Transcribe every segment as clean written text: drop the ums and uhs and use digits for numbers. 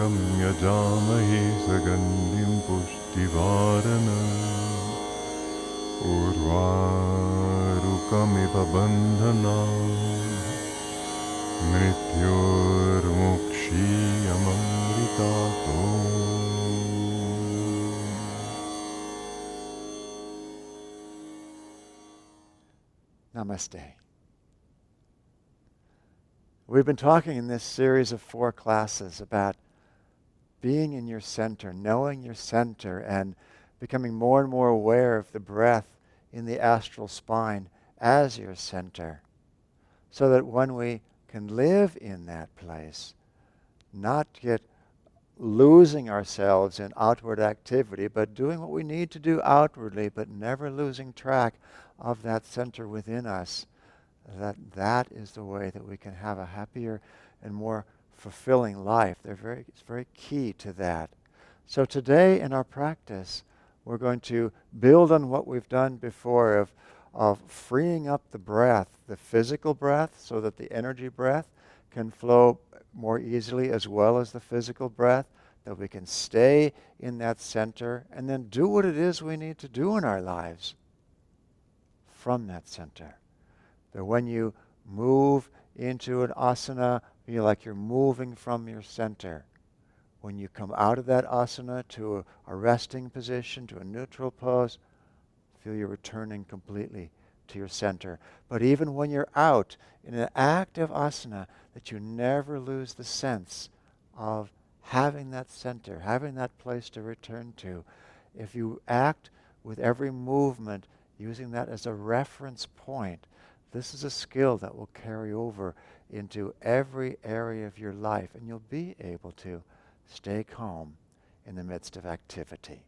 Pushtivarnam yajamahe sagandim pushtivarnam urvarukamiva bandhanam mrityormukshiyamamritato. Namaste. We've been talking in this series of 4 classes about being in your center, knowing your center, and becoming more and more aware of the breath in the astral spine as your center, so that when we can live in that place, not get losing ourselves in outward activity, but doing what we need to do outwardly, but never losing track of that center within us, that is the way that we can have a happier and more fulfilling life. It's very key to that. So today in our practice, we're going to build on what we've done before of freeing up the breath, the physical breath, so that the energy breath can flow more easily, as well as the physical breath, that we can stay in that center and then do what it is we need to do in our lives from that center. That when you move into an asana, feel like you're moving from your center. When you come out of that asana to a resting position, to a neutral pose, feel you're returning completely to your center. But even when you're out in an active asana, that you never lose the sense of having that center, having that place to return to. If you act with every movement, using that as a reference point, this is a skill that will carry over into every area of your life, and you'll be able to stay calm in the midst of activity.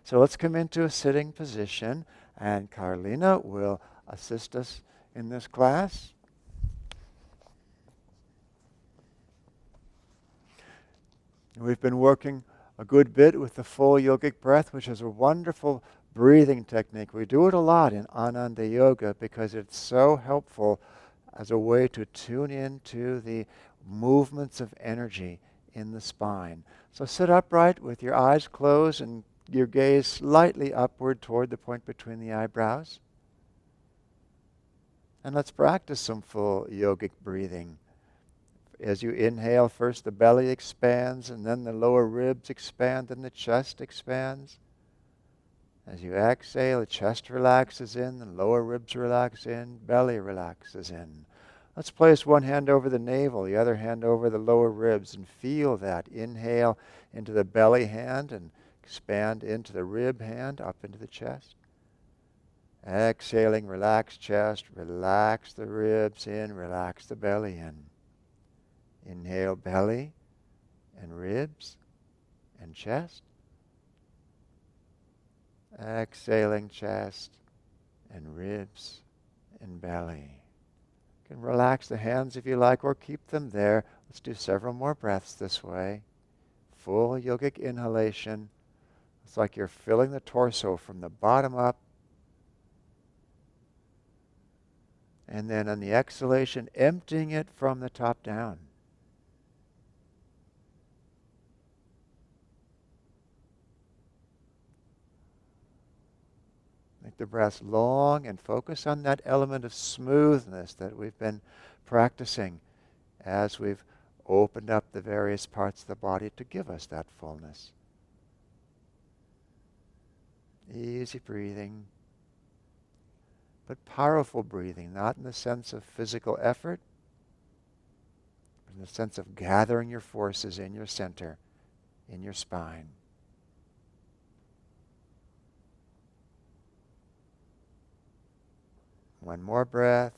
So let's come into a sitting position, and Carlina will assist us in this class. We've been working a good bit with the full yogic breath, which is a wonderful breathing technique. We do it a lot in Ananda Yoga because it's so helpful as a way to tune into the movements of energy in the spine. So sit upright with your eyes closed and your gaze slightly upward toward the point between the eyebrows. And let's practice some full yogic breathing. As you inhale, first the belly expands, and then the lower ribs expand, and the chest expands. As you exhale, the chest relaxes in, the lower ribs relax in, belly relaxes in. Let's place one hand over the navel, the other hand over the lower ribs, and feel that. Inhale into the belly hand and expand into the rib hand, up into the chest. Exhaling, relax chest, relax the ribs in, relax the belly in. Inhale, belly and ribs and chest. Exhaling, chest and ribs and belly. You can relax the hands if you like, or keep them there. Let's do several more breaths this way. Full yogic inhalation. It's like you're filling the torso from the bottom up. And then on the exhalation, emptying it from the top down. Make the breath long and focus on that element of smoothness that we've been practicing as we've opened up the various parts of the body to give us that fullness. Easy breathing, but powerful breathing, not in the sense of physical effort, but in the sense of gathering your forces in your center, in your spine. One more breath.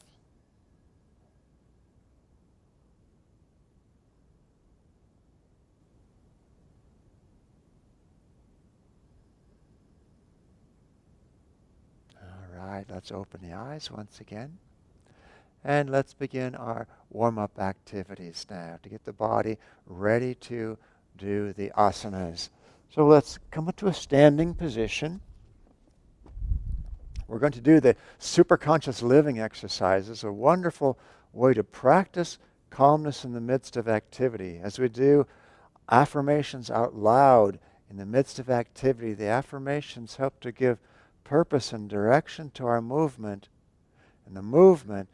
All right, let's open the eyes once again. And let's begin our warm-up activities now to get the body ready to do the asanas. So let's come into a standing position. We're going to do the Superconscious living exercises, a wonderful way to practice calmness in the midst of activity. As we do affirmations out loud in the midst of activity. The affirmations help to give purpose and direction to our movement, and the movement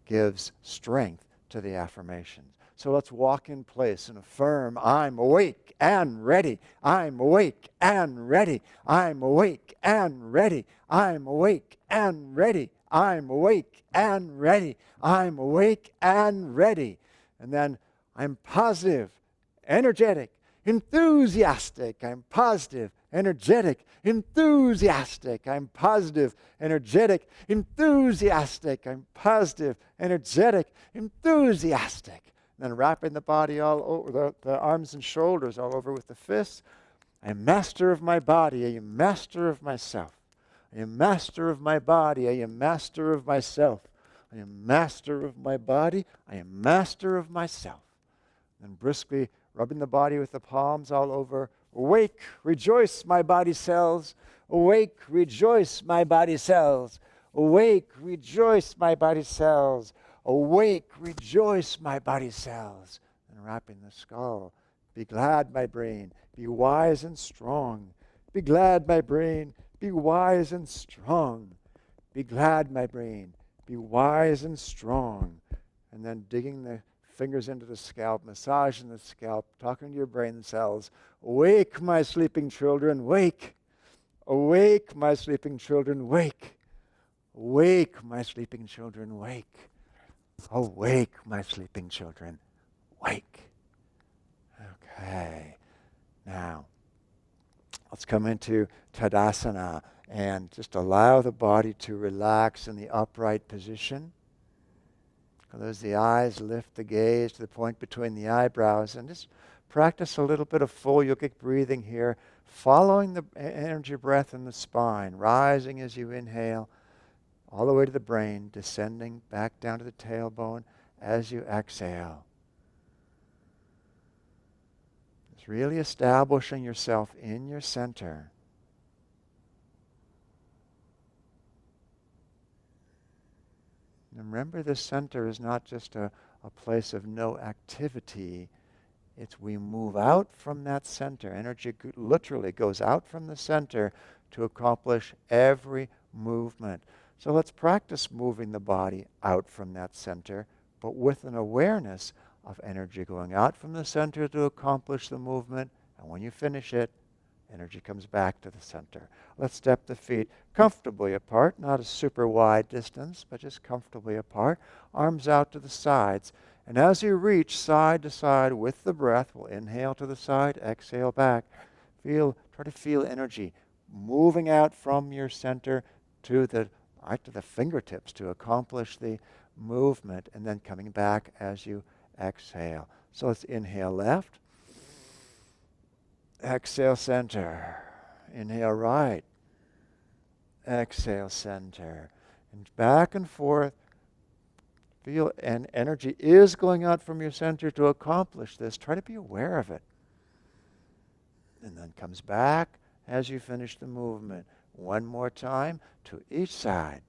gives strength to the affirmations. So let's walk in place and affirm, I'm awake and ready. I'm awake and ready. I'm awake and ready. I'm awake and ready. I'm awake and ready. I'm awake and ready. And then I'm positive, energetic, enthusiastic. I'm positive, energetic, enthusiastic. I'm positive, energetic, enthusiastic. I'm positive, energetic, enthusiastic. And then wrapping the body all over, the arms and shoulders all over with the fists. I am master of my body. I am master of myself. I am master of my body. I am master of myself. I am master of my body. I am master of myself. And briskly rubbing the body with the palms all over. Awake, rejoice, my body cells. Awake, rejoice, my body cells. Awake, rejoice, my body cells. Awake, rejoice, my body cells. And wrapping the skull. Be glad, my brain. Be wise and strong. Be glad, my brain. Be wise and strong. Be glad, my brain. Be wise and strong. And then digging the fingers into the scalp, massaging the scalp, talking to your brain cells. Awake, my sleeping children, wake. Awake, my sleeping children, wake. Awake, my sleeping children, wake. Awake, my sleeping children, wake. Okay, now let's come into Tadasana and just allow the body to relax in the upright position. Close the eyes, lift the gaze to the point between the eyebrows, and just practice a little bit of full yogic breathing here, following the energy breath in the spine, rising as you inhale, all the way to the brain, descending back down to the tailbone as you exhale. It's really establishing yourself in your center. And remember, this center is not just a place of no activity. It's we move out from that center. Energy literally goes out from the center to accomplish every movement. So let's practice moving the body out from that center, but with an awareness of energy going out from the center to accomplish the movement. And when you finish it, energy comes back to the center. Let's step the feet comfortably apart, not a super wide distance, but just comfortably apart. Arms out to the sides. And as you reach side to side with the breath, we'll inhale to the side, exhale back. Try to feel energy moving out from your center to the fingertips to accomplish the movement, and then coming back as you exhale. So let's inhale left. Exhale center. Inhale right. Exhale center. And back and forth. Feel, and energy is going out from your center to accomplish this. Try to be aware of it. And then comes back as you finish the movement. One more time to each side.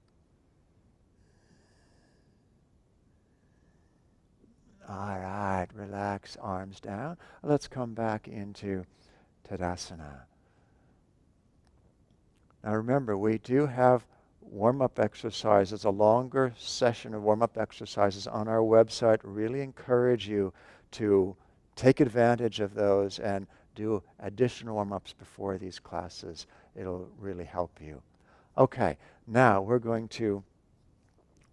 All right, relax, arms down. Let's come back into Tadasana. Now remember, we do have warm-up exercises, a longer session of warm-up exercises on our website. Really encourage you to take advantage of those and do additional warm-ups before these classes. It'll really help you. Okay, now we're going to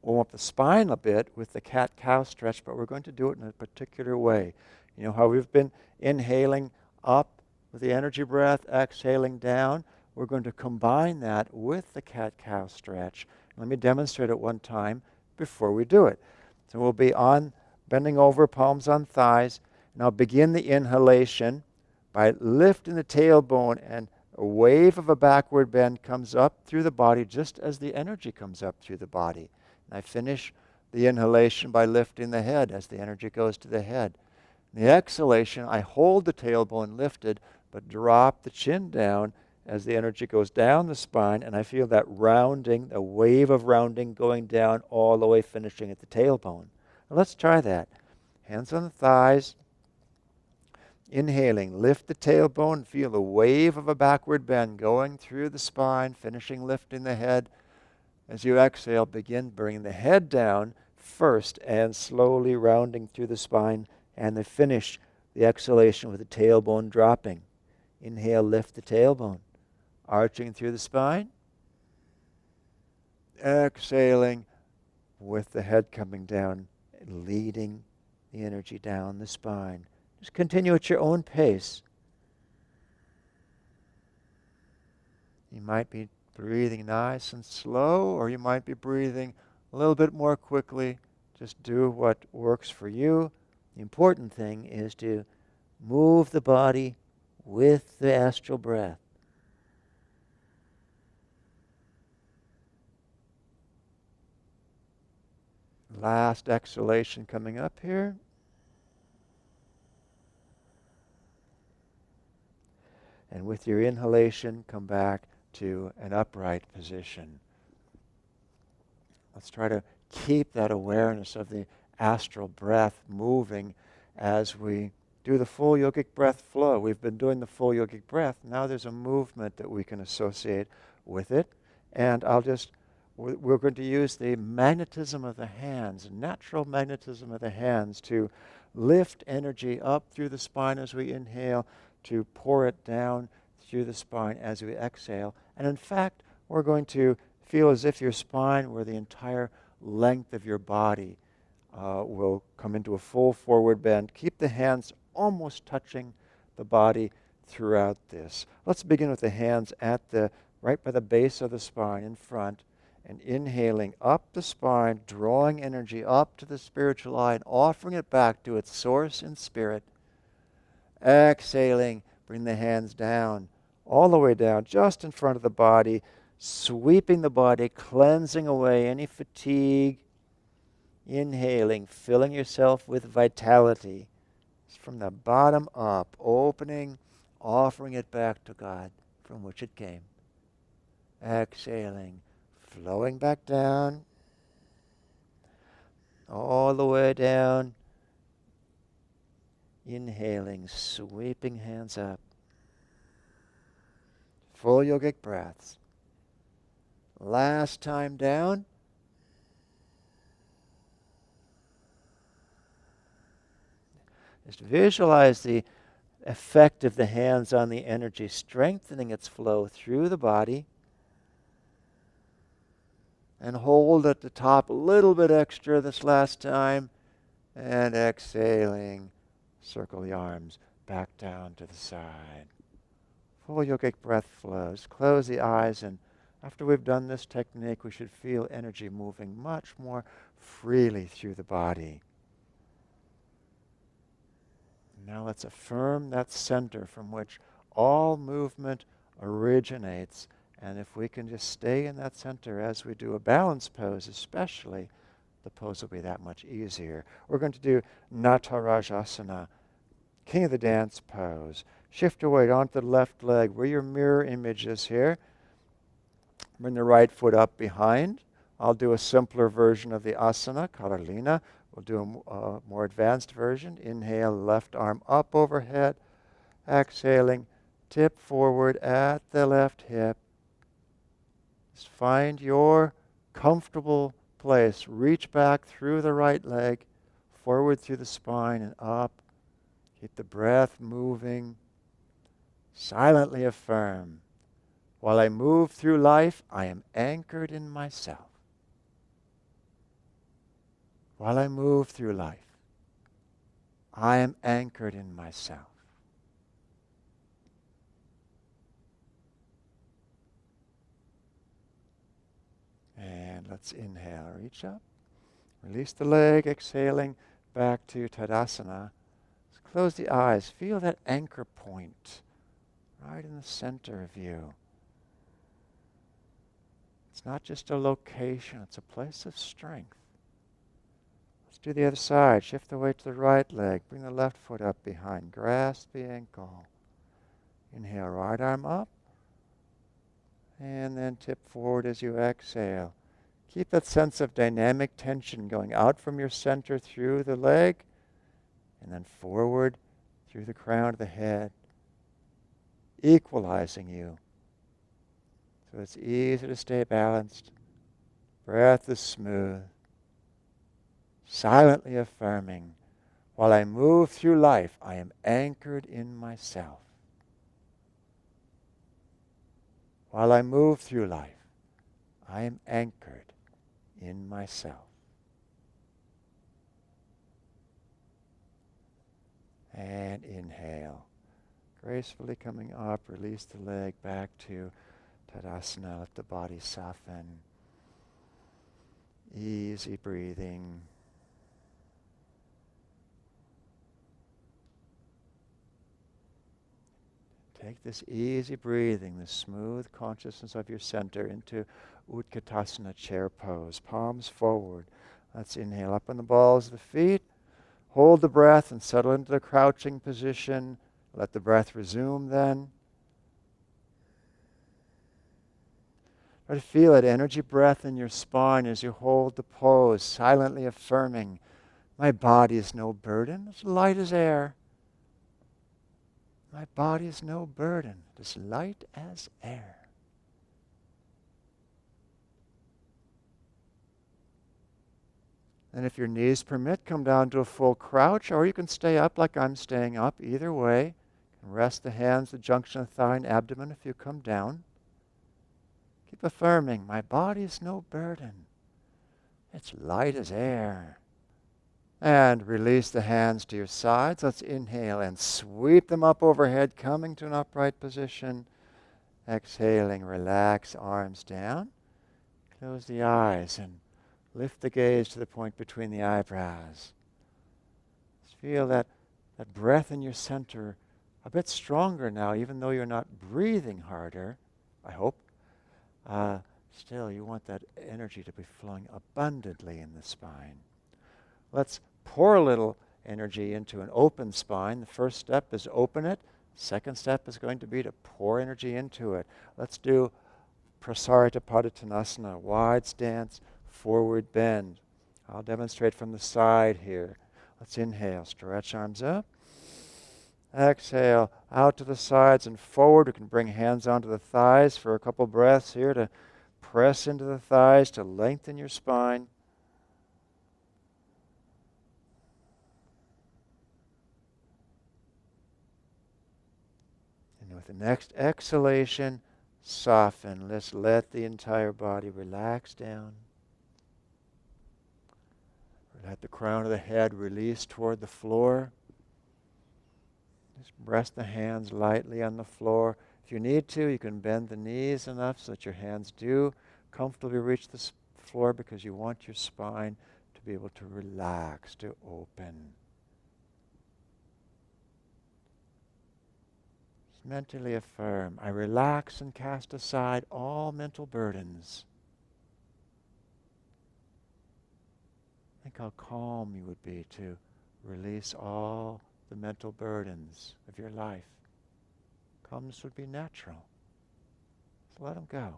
warm up the spine a bit with the cat-cow stretch, but we're going to do it in a particular way. You know how we've been inhaling up with the energy breath, exhaling down? We're going to combine that with the cat-cow stretch. Let me demonstrate it one time before we do it. So we'll be bending over, palms on thighs, and I'll begin the inhalation by lifting the tailbone, and a wave of a backward bend comes up through the body just as the energy comes up through the body. And I finish the inhalation by lifting the head as the energy goes to the head. In the exhalation, I hold the tailbone lifted, but drop the chin down as the energy goes down the spine, and I feel that rounding, a wave of rounding going down all the way, finishing at the tailbone. Now let's try that. Hands on the thighs. Inhaling, lift the tailbone, feel the wave of a backward bend going through the spine, finishing lifting the head. As you exhale, begin bringing the head down first and slowly rounding through the spine, and then finish the exhalation with the tailbone dropping. Inhale, lift the tailbone, arching through the spine. Exhaling with the head coming down, leading the energy down the spine. Just continue at your own pace. You might be breathing nice and slow, or you might be breathing a little bit more quickly. Just do what works for you. The important thing is to move the body with the astral breath. Last exhalation coming up here. And with your inhalation, come back to an upright position. Let's try to keep that awareness of the astral breath moving as we do the full yogic breath flow. We've been doing the full yogic breath. Now there's a movement that we can associate with it. And we're going to use the magnetism of the hands, natural magnetism of the hands, to lift energy up through the spine as we inhale, to pour it down through the spine as we exhale. And in fact, we're going to feel as if your spine were the entire length of your body will come into a full forward bend. Keep the hands almost touching the body throughout this. Let's begin with the hands right by the base of the spine in front, and inhaling up the spine, drawing energy up to the spiritual line, offering it back to its source in spirit. Exhaling, bring the hands down, all the way down, just in front of the body, sweeping the body, cleansing away any fatigue. Inhaling, filling yourself with vitality. From the bottom up, opening, offering it back to God from which it came. Exhaling, flowing back down, all the way down. Inhaling, sweeping hands up. Full yogic breaths. Last time down. Just visualize the effect of the hands on the energy, strengthening its flow through the body. And hold at the top a little bit extra this last time. And exhaling, circle the arms back down to the side. Full yogic breath flows. Close the eyes, and after we've done this technique, we should feel energy moving much more freely through the body. Now let's affirm that center from which all movement originates. And if we can just stay in that center as we do a balance pose especially, the pose will be that much easier. We're going to do Natarajasana, King of the Dance pose. Shift your weight onto the left leg where your mirror image is here. Bring the right foot up behind. I'll do a simpler version of the asana, Karani. We'll do a more advanced version. Inhale, left arm up overhead. Exhaling, tip forward at the left hip. Just find your comfortable place. Reach back through the right leg, forward through the spine and up. Keep the breath moving. Silently affirm, while I move through life, I am anchored in myself. While I move through life, I am anchored in myself. And let's inhale, reach up. Release the leg, exhaling back to Tadasana. Let's close the eyes. Feel that anchor point right in the center of you. It's not just a location, it's a place of strength. Let's do the other side. Shift the weight to the right leg. Bring the left foot up behind. Grasp the ankle. Inhale, right arm up. And then tip forward as you exhale. Keep that sense of dynamic tension going out from your center through the leg, and then forward through the crown of the head, equalizing you. So it's easy to stay balanced. Breath is smooth. Silently affirming, while I move through life, I am anchored in myself. While I move through life, I am anchored in myself. And inhale. Gracefully coming up, release the leg back to Tadasana. Let the body soften. Easy breathing. Take this easy breathing, this smooth consciousness of your center into Utkatasana, chair pose. Palms forward. Let's inhale up on the balls of the feet. Hold the breath and settle into the crouching position. Let the breath resume then. Try to feel that energy breath in your spine as you hold the pose, silently affirming, my body is no burden, it's light as air. My body is no burden, it is light as air. And if your knees permit, come down to a full crouch, or you can stay up like I'm staying up. Either way, you can rest the hands, the junction of thigh and abdomen if you come down. Keep affirming, my body is no burden. It's light as air. And release the hands to your sides. Let's inhale and sweep them up overhead, coming to an upright position. Exhaling, relax arms down. Close the eyes and lift the gaze to the point between the eyebrows. Just feel that breath in your center a bit stronger now, even though you're not breathing harder, I hope. Still, you want that energy to be flowing abundantly in the spine. Let's pour a little energy into an open spine. The first step is open it. Second step is going to be to pour energy into it. Let's do Prasarita Padotanasana, wide stance, forward bend. I'll demonstrate from the side here. Let's inhale, stretch arms up. Exhale, out to the sides and forward. We can bring hands onto the thighs for a couple breaths here to press into the thighs to lengthen your spine. And with the next exhalation, soften. Let's let the entire body relax down. Let the crown of the head release toward the floor. Just rest the hands lightly on the floor. If you need to, you can bend the knees enough so that your hands do comfortably reach the floor, because you want your spine to be able to relax, to open. Just mentally affirm, I relax and cast aside all mental burdens. Think how calm you would be to release all the mental burdens of your life. Calmness would be natural. So let them go.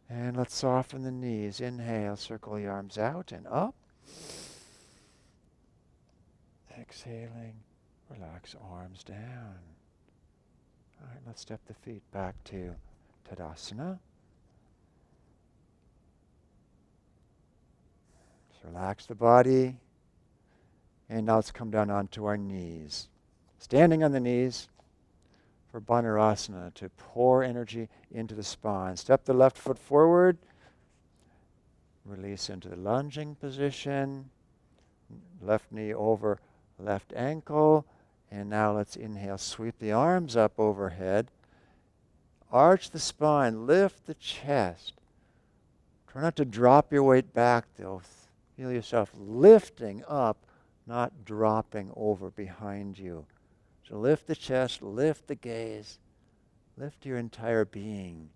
And let's soften the knees. Inhale, circle the arms out and up. Exhaling, relax arms down. All right, let's step the feet back to Tadasana. Just relax the body. And now let's come down onto our knees. Standing on the knees for Banarasana, to pour energy into the spine. Step the left foot forward. Release into the lunging position. Left knee over left ankle. And now let's inhale. Sweep the arms up overhead. Arch the spine. Lift the chest. Try not to drop your weight back, though. Feel yourself lifting up, not dropping over behind you. So lift the chest, lift the gaze, lift your entire being.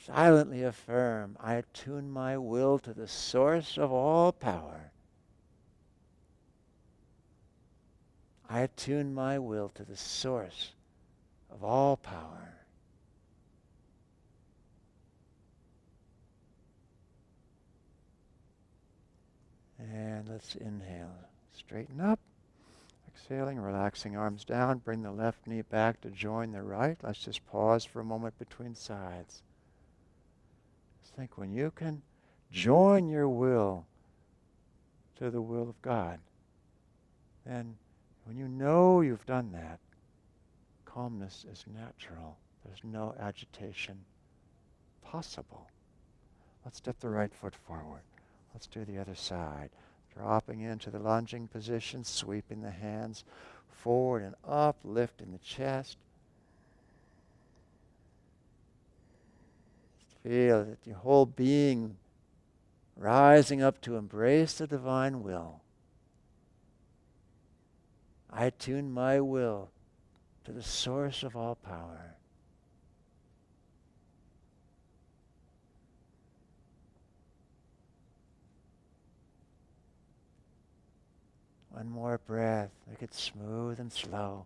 Silently affirm, I attune my will to the source of all power. I attune my will to the source of all power. And let's let's inhale. Straighten up. Exhaling, relaxing arms down. Bring the left knee back to join the right. Let's just pause for a moment between sides. Just think, when you can join your will to the will of God, then when you know you've done that, calmness is natural. There's no agitation possible. Let's step the right foot forward. Let's do the other side. Dropping into the lunging position, sweeping the hands forward and up, lifting the chest. Feel that your whole being rising up to embrace the divine will. I tune my will to the source of all power. One more breath. Make it smooth and slow.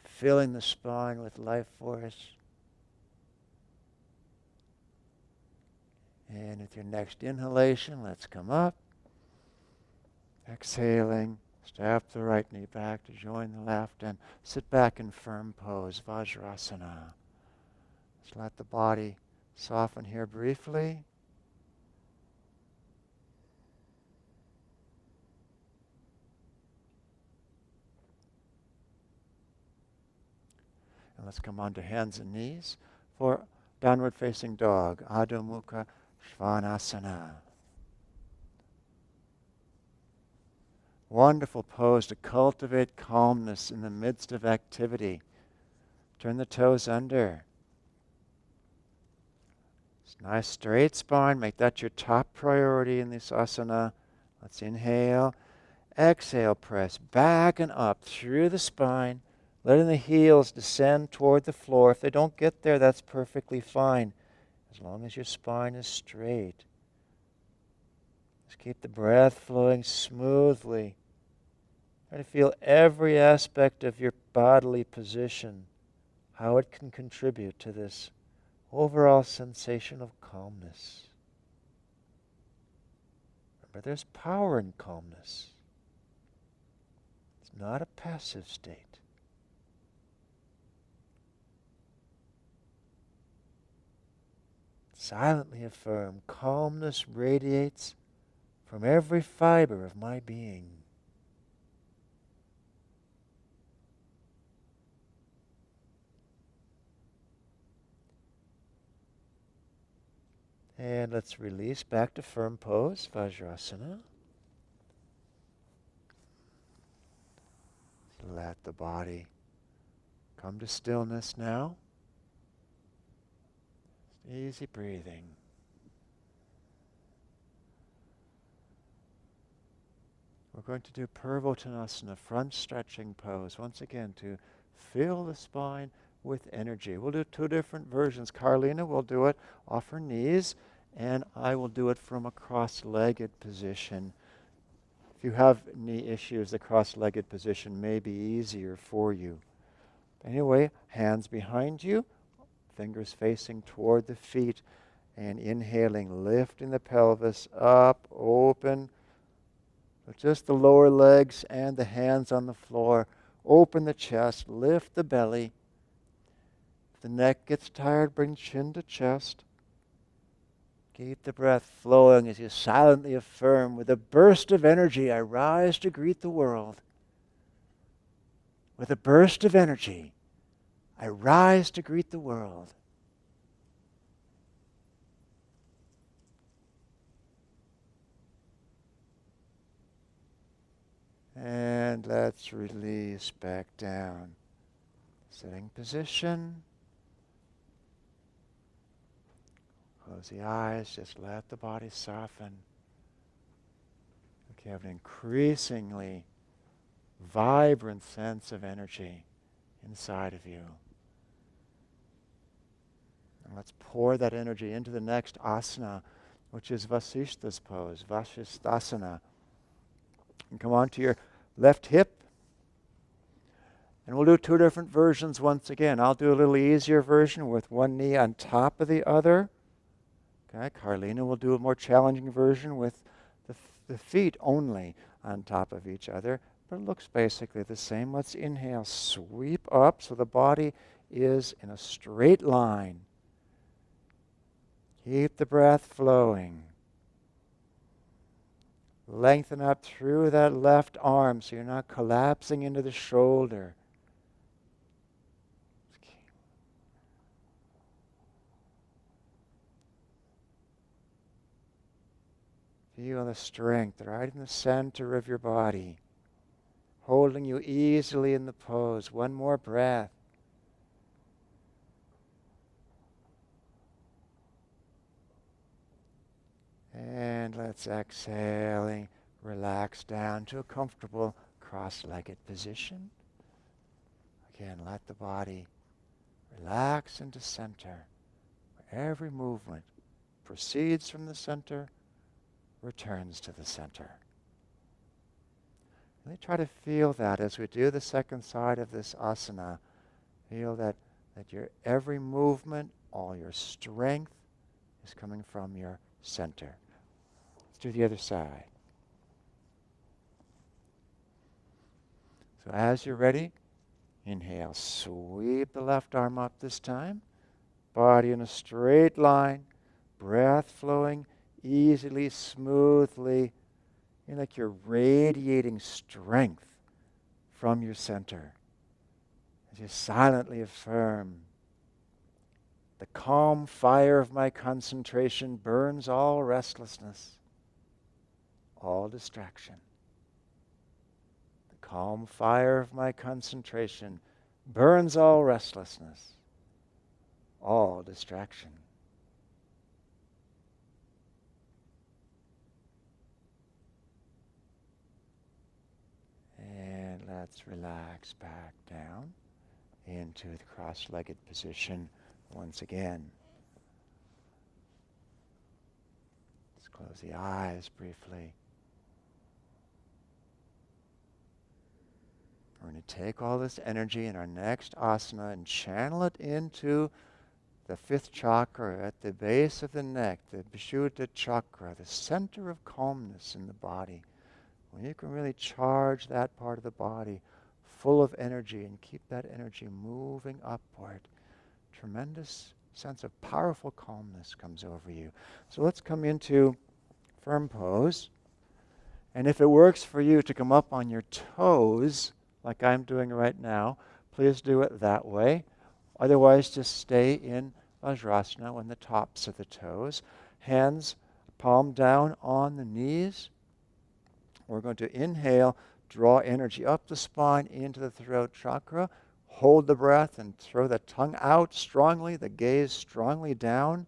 Filling the spine with life force. And with your next inhalation, let's come up. Exhaling, step the right knee back to join the left and sit back in firm pose, Vajrasana. Just let the body soften here briefly. And let's come onto hands and knees for downward facing dog, Adho Mukha Svanasana. Wonderful pose to cultivate calmness in the midst of activity. Turn the toes under. It's nice straight spine. Make that your top priority in this asana. Let's inhale. Exhale, press back and up through the spine, letting the heels descend toward the floor. If they don't get there, that's perfectly fine, as long as your spine is straight. Just keep the breath flowing smoothly. Try to feel every aspect of your bodily position, how it can contribute to this overall sensation of calmness. Remember, there's power in calmness. It's not a passive state. Silently affirm, calmness radiates from every fiber of my being. And let's release back to firm pose, Vajrasana. Let the body come to stillness now. Easy breathing. We're going to do Purvotanasana, front stretching pose, once again to fill the spine with energy. We'll do two different versions. Carlina will do it off her knees, and I will do it from a cross-legged position. If you have knee issues, the cross-legged position may be easier for you. Anyway, hands behind you, fingers facing toward the feet, and inhaling, lifting the pelvis up, open, with just the lower legs and the hands on the floor. Open the chest, lift the belly. If the neck gets tired, bring chin to chest. Keep the breath flowing as you silently affirm, with a burst of energy, I rise to greet the world. With a burst of energy, I rise to greet the world. And let's release back down. Sitting position. Close the eyes, just let the body soften. You have an increasingly vibrant sense of energy inside of you. And let's pour that energy into the next asana, which is Vasishta's pose, Vashistasana. And come on to your left hip. And we'll do two different versions once again. I'll do a little easier version with one knee on top of the other. Okay, Carlina will do a more challenging version with the the feet only on top of each other, but it looks basically the same. Let's inhale, sweep up so the body is in a straight line. Keep the breath flowing. Lengthen up through that left arm so you're not collapsing into the shoulder. Feel the strength right in the center of your body, holding you easily in the pose. One more breath. And let's exhaling, relax down to a comfortable cross-legged position. Again, let the body relax into center. Every movement proceeds from the center, returns to the center. Really try to feel that as we do the second side of this asana. Feel that your every movement, all your strength is coming from your center. Let's do the other side. So as you're ready, inhale, sweep the left arm up this time. Body in a straight line, breath flowing easily, smoothly. You're like you're radiating strength from your center. As you silently affirm, the calm fire of my concentration burns all restlessness, all distraction. The calm fire of my concentration burns all restlessness, all distraction. And let's relax back down into the cross-legged position once again. Let's close the eyes briefly. We're going to take all this energy in our next asana and channel it into the fifth chakra at the base of the neck, the Vishuddha chakra, the center of calmness in the body. When you can really charge that part of the body full of energy and keep that energy moving upward, tremendous sense of powerful calmness comes over you. So let's come into firm pose. And if it works for you to come up on your toes, like I'm doing right now, please do it that way. Otherwise, just stay in Vajrasana on the tops of the toes. Hands palm down on the knees. We're going to inhale, draw energy up the spine into the throat chakra. Hold the breath and throw the tongue out strongly, the gaze strongly down.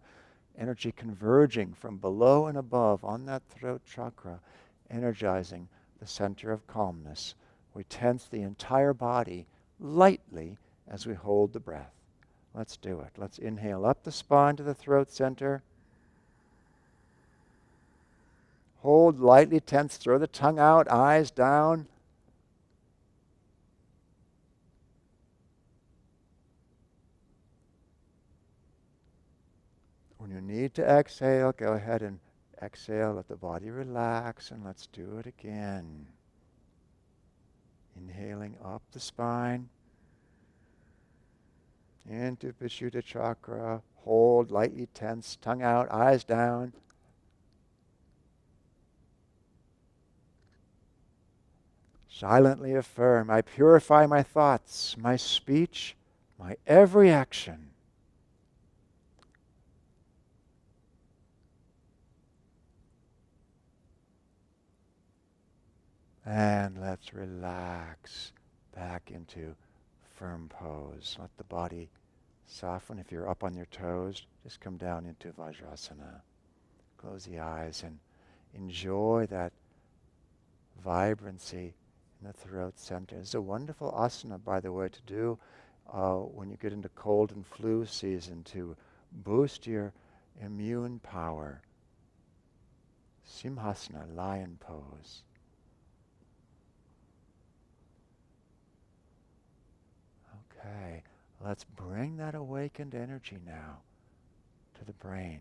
Energy converging from below and above on that throat chakra, energizing the center of calmness. We tense the entire body lightly as we hold the breath. Let's do it. Let's inhale up the spine to the throat center. Hold lightly, tense, throw the tongue out, eyes down. When you need to exhale, go ahead and exhale, let the body relax, and let's do it again. Inhaling up the spine, into Vishuddha chakra, hold, lightly tense, tongue out, eyes down. Silently affirm, I purify my thoughts, my speech, my every action. And let's relax back into firm pose. Let the body soften. If you're up on your toes, just come down into Vajrasana. Close the eyes and enjoy that vibrancy in the throat center. It's a wonderful asana, by the way, to do when you get into cold and flu season to boost your immune power. Simhasana, lion pose. Okay, let's bring that awakened energy now to the brain.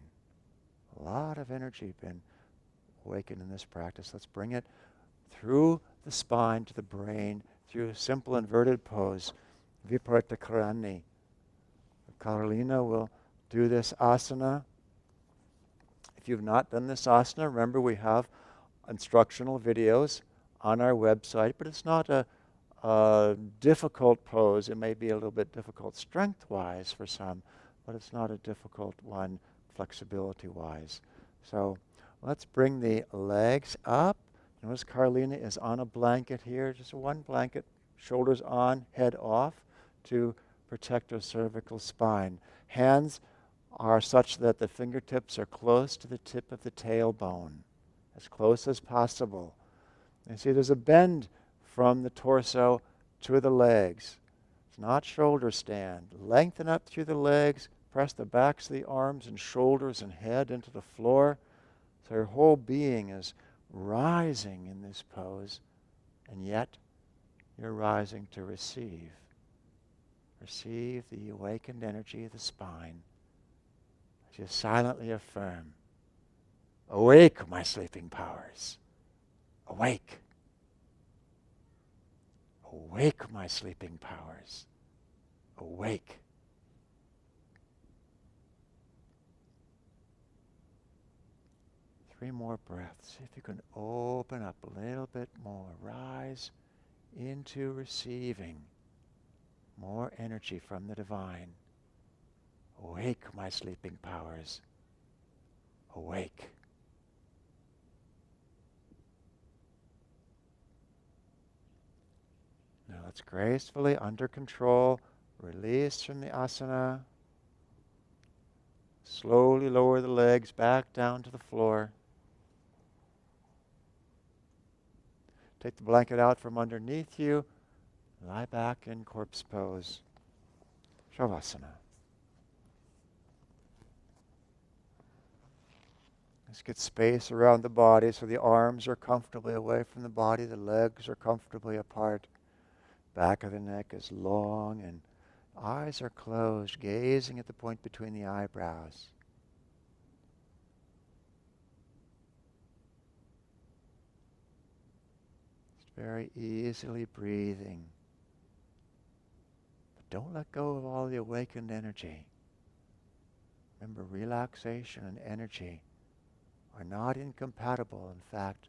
A lot of energy been awaken in this practice. Let's bring it through the spine to the brain, through a simple inverted pose, Viparita Karani. Carolina will do this asana. If you've not done this asana, remember we have instructional videos on our website, but it's not a difficult pose. It may be a little bit difficult strength-wise for some, but it's not a difficult one flexibility-wise. So let's bring the legs up. Notice Carolina is on a blanket here, just one blanket, shoulders on, head off, to protect our cervical spine. Hands are such that the fingertips are close to the tip of the tailbone, as close as possible. You see there's a bend from the torso to the legs. It's not shoulder stand. Lengthen up through the legs, press the backs of the arms and shoulders and head into the floor. So your whole being is rising in this pose, and yet you're rising to receive. Receive the awakened energy of the spine as you silently affirm, awake, my sleeping powers. Awake. Awake, my sleeping powers. Awake. Three more breaths. See if you can open up a little bit more. Rise into receiving more energy from the divine. Awake, my sleeping powers. Awake. Now let's gracefully, under control, release from the asana. Slowly lower the legs back down to the floor. Take the blanket out from underneath you. Lie back in corpse pose. Savasana. Let's get space around the body so the arms are comfortably away from the body, the legs are comfortably apart. Back of the neck is long and eyes are closed, gazing at the point between the eyebrows. Just very easily breathing. But don't let go of all the awakened energy. Remember, relaxation and energy are not incompatible. In fact,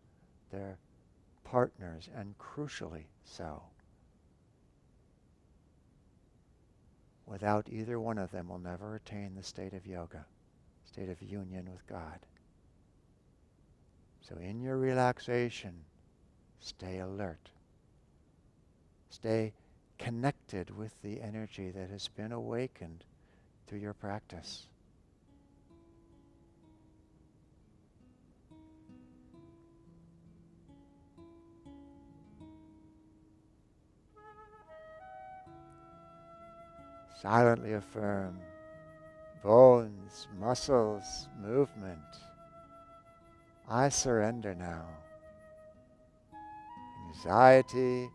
they're partners, and crucially so. Without either one of them, we'll never attain the state of yoga, state of union with God. So in your relaxation, stay alert. Stay connected with the energy that has been awakened through your practice. Silently affirm bones, muscles, movement. I surrender now. Anxiety,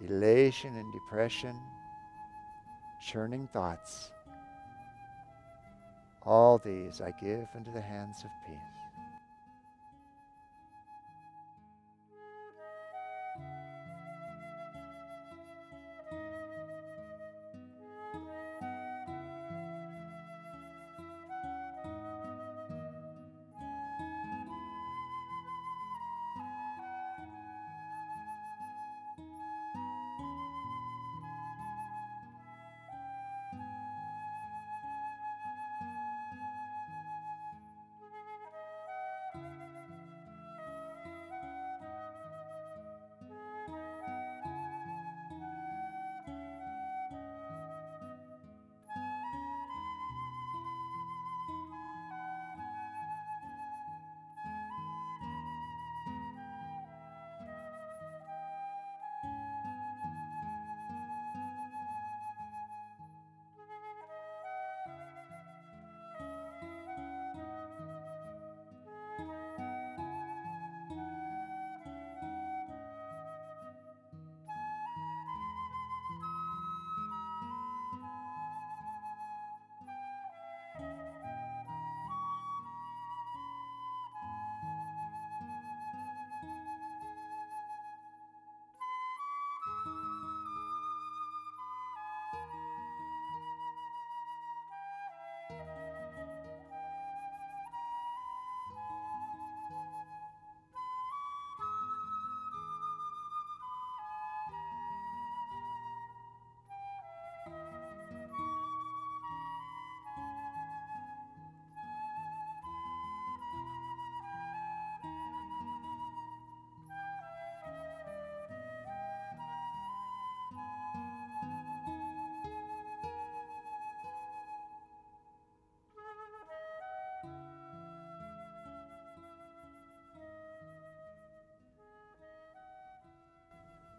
elation and depression, churning thoughts. All these I give into the hands of peace.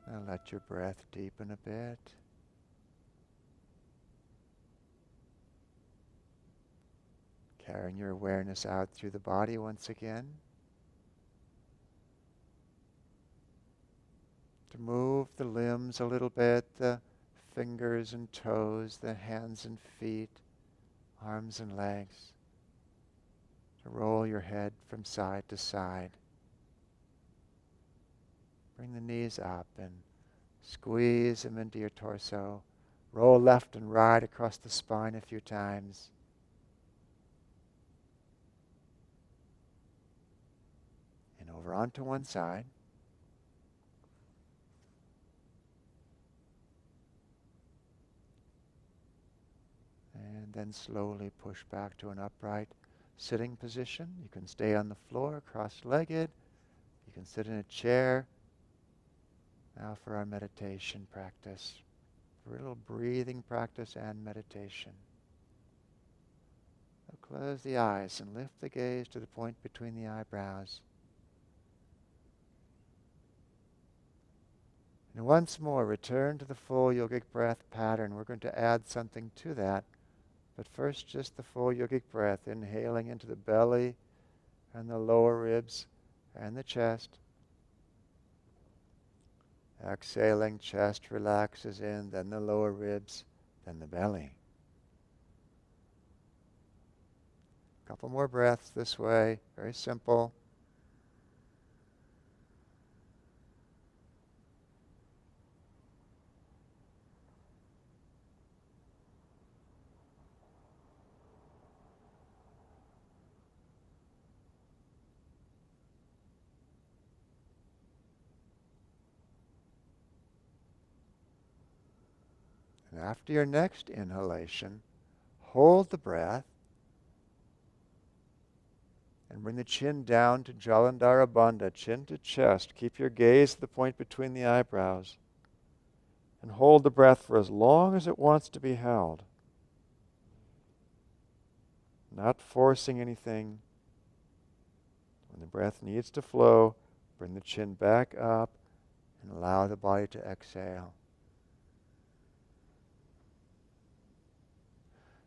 Now let your breath deepen a bit. Carrying your awareness out through the body once again. To move the limbs a little bit, the fingers and toes, the hands and feet, arms and legs. To roll your head from side to side. Bring the knees up and squeeze them into your torso. Roll left and right across the spine a few times. And over onto one side. And then slowly push back to an upright sitting position. You can stay on the floor, cross-legged. You can sit in a chair. Now for our meditation practice. For a little breathing practice and meditation. So close the eyes and lift the gaze to the point between the eyebrows. And once more, return to the full yogic breath pattern. We're going to add something to that. But first, just the full yogic breath, inhaling into the belly and the lower ribs and the chest. Exhaling, chest relaxes in, then the lower ribs, then the belly. A couple more breaths this way, very simple. And after your next inhalation, hold the breath and bring the chin down to Jalandhara Bandha, chin to chest. Keep your gaze at the point between the eyebrows. And hold the breath for as long as it wants to be held. Not forcing anything. When the breath needs to flow, bring the chin back up and allow the body to exhale.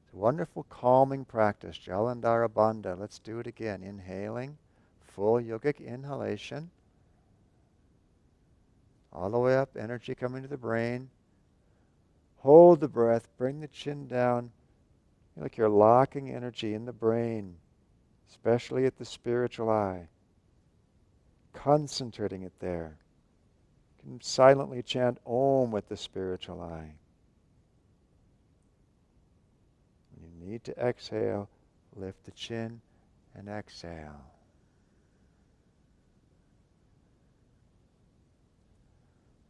It's a wonderful calming practice, Jalandhara Bandha. Let's do it again. Inhaling, full yogic inhalation. All the way up, energy coming to the brain. Hold the breath, bring the chin down. Feel like you're locking energy in the brain, especially at the spiritual eye. Concentrating it there. You can silently chant Om with the spiritual eye. When you need to exhale, lift the chin and exhale.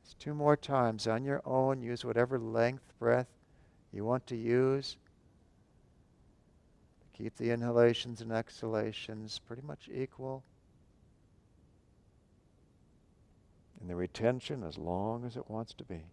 Just 2 more times on your own. Use whatever length breath you want to use. Keep the inhalations and exhalations pretty much equal. And the retention as long as it wants to be.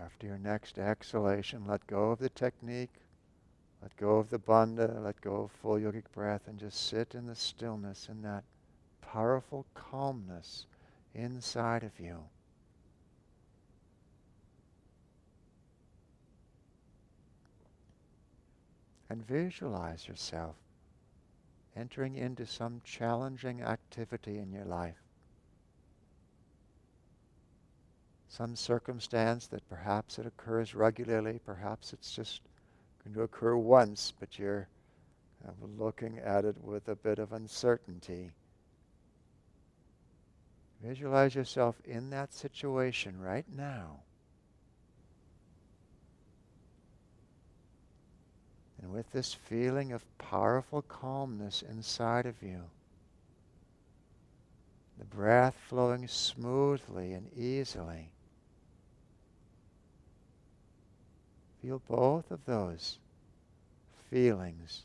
After your next exhalation, let go of the technique, let go of the bandha, let go of full yogic breath, and just sit in the stillness, in that powerful calmness inside of you. And visualize yourself entering into some challenging activity in your life. Some circumstance that perhaps it occurs regularly, perhaps it's just going to occur once, but you're of looking at it with a bit of uncertainty. Visualize yourself in that situation right now. And with this feeling of powerful calmness inside of you, the breath flowing smoothly and easily, feel both of those feelings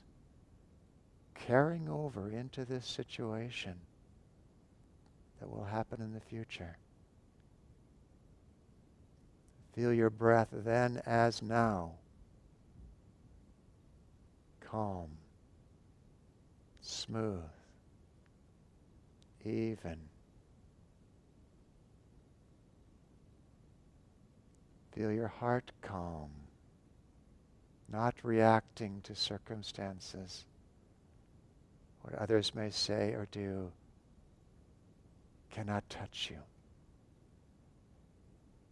carrying over into this situation that will happen in the future. Feel your breath then as now. Calm, smooth, even. Feel your heart calm, not reacting to circumstances, what others may say or do cannot touch you,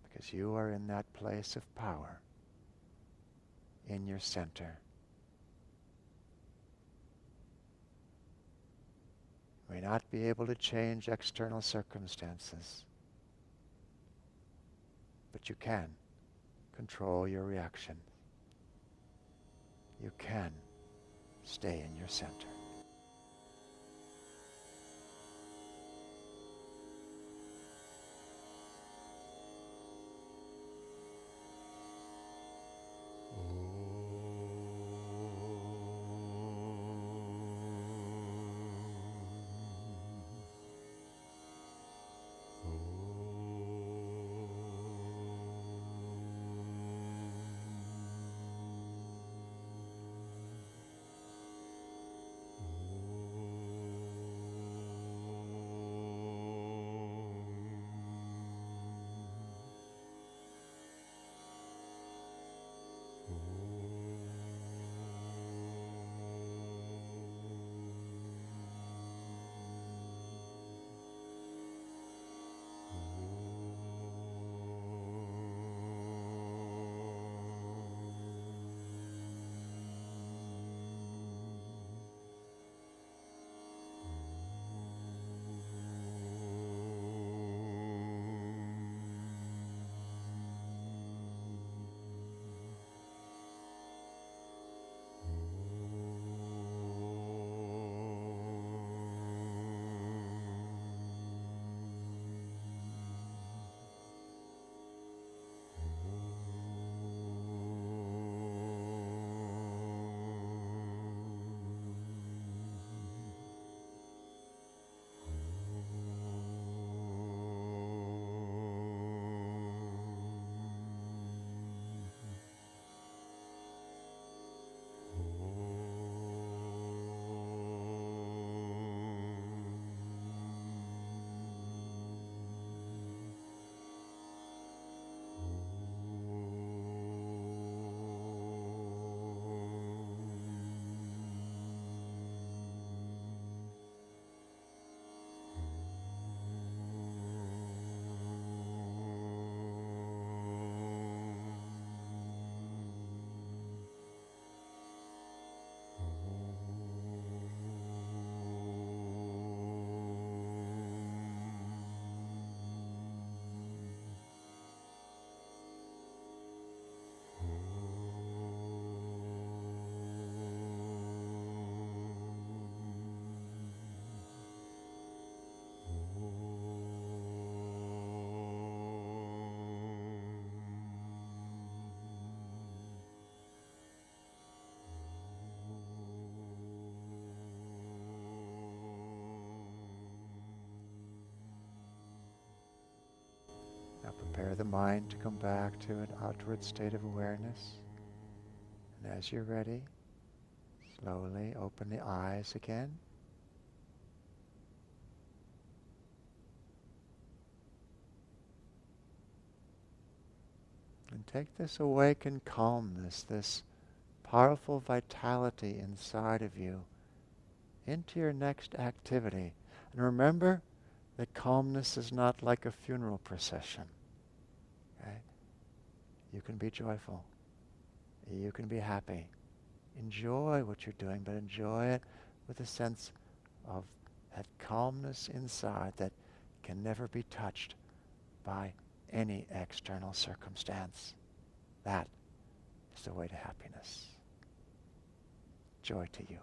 because you are in that place of power, in your center. You may not be able to change external circumstances, but you can control your reaction. You can stay in your center. Now prepare the mind to come back to an outward state of awareness. And as you're ready, slowly open the eyes again. And take this awakened calmness, this powerful vitality inside of you into your next activity. And remember that calmness is not like a funeral procession. Okay? You can be joyful. You can be happy. enjoy what you're doing, but enjoy it with a sense of that calmness inside that can never be touched by any external circumstance. That is the way to happiness. Joy to you.